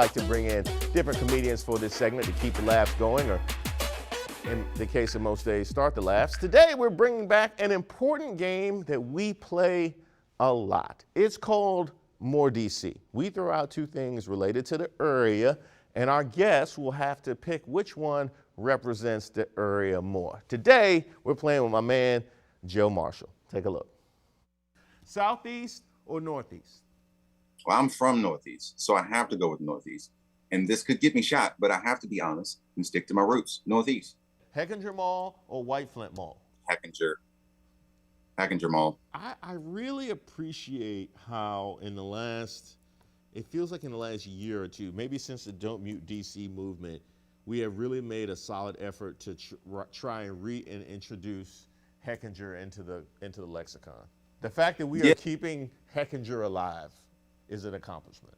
I like to bring in different comedians for this segment to keep the laughs going, or in the case of most days, start the laughs. Today, we're bringing back an important game that we play a lot. It's called More DC. We throw out two things related to the area, and our guests will have to pick which one represents the area more. Today, we're playing with my man, Joe Marshall. Take a look. Southeast or Northeast? Well, I'm from Northeast, so I have to go with Northeast. And this could get me shot, but I have to be honest and stick to my roots. Northeast. Hechinger Mall or White Flint Mall? Hechinger Mall. I really appreciate how in the last, it feels like in the last year or two, maybe since the Don't Mute DC movement, we have really made a solid effort to try and reintroduce Hechinger into the lexicon. The fact that we are keeping Hechinger alive is an accomplishment.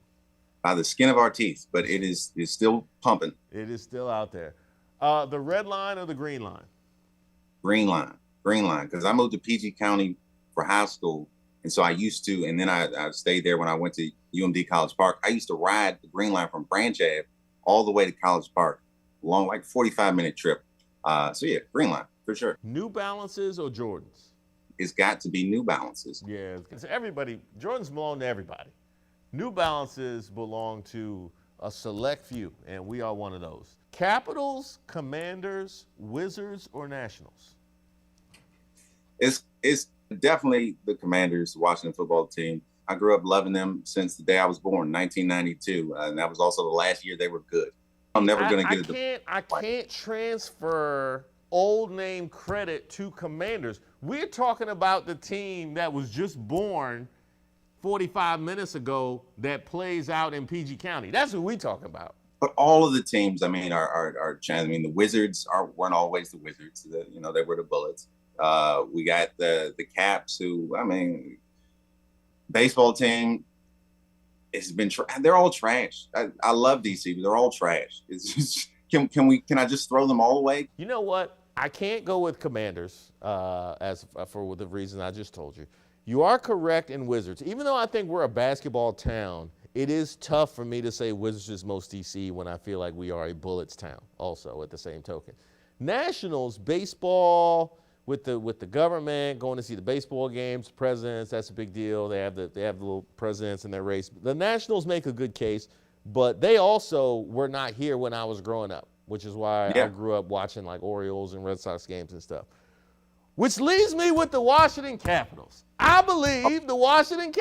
By the skin of our teeth, but it's still pumping. It is still out there. The red line or the green line? Green line, because I moved to PG County for high school, and so I used to, and then I stayed there when I went to UMD College Park. I used to ride the green line from Branch Ave all the way to College Park, long, like 45-minute trip. So yeah, green line, for sure. New Balances or Jordans? It's got to be New Balances. Yeah, because Jordans belong to everybody. New Balances belong to a select few, and we are one of those. Capitals, Commanders, Wizards, or Nationals? It's definitely the Commanders, the Washington football team. I grew up loving them since the day I was born, 1992, and that was also the last year they were good. I'm never going to get it. I can't transfer old name credit to Commanders. We're talking about the team that was just born 45 minutes ago that plays out in PG County. That's what we're talking about. But all of the teams, I mean, the Wizards weren't always the Wizards. They were the Bullets. We got the Caps, who, I mean, baseball team. It's been they're all trash. I love DC, but they're all trash. It's just can I just throw them all away? You know what? I can't go with Commanders for the reason I just told you. You are correct in Wizards. Even though I think we're a basketball town, it is tough for me to say Wizards is most DC when I feel like we are a Bullets town also at the same token. Nationals, baseball, with the government, going to see the baseball games, presidents, that's a big deal. They have the little presidents in their race. The Nationals make a good case, but they also were not here when I was growing up, which is why I grew up watching like Orioles and Red Sox games and stuff. Which leaves me with the Washington Capitals. I believe the Washington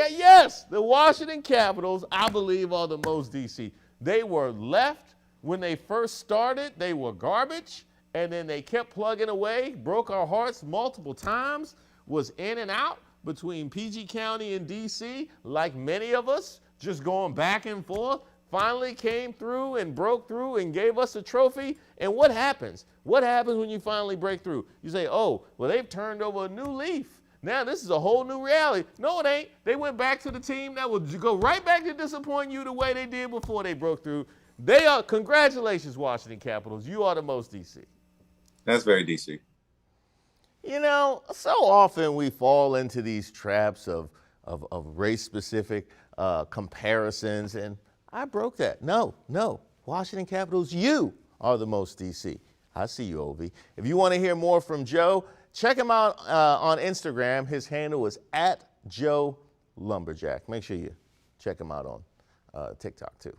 Capitals, I believe, are the most DC. They were left when they first started. They were garbage, and then they kept plugging away, broke our hearts multiple times, was in and out between PG County and DC, like many of us, just going back and forth. Finally came through and broke through and gave us a trophy. And what happens? What happens when you finally break through? You say, oh, well, they've turned over a new leaf. Now this is a whole new reality. No, it ain't. They went back to the team that would go right back to disappoint you the way they did before they broke through. Congratulations, Washington Capitals. You are the most DC. That's very DC. You know, so often we fall into these traps of race-specific comparisons, and I broke that. No. Washington Capitals, you are the most DC. I see you, Ovi. If you want to hear more from Joe, check him out on Instagram. His handle is @JoeLumberjack. Make sure you check him out on TikTok, too.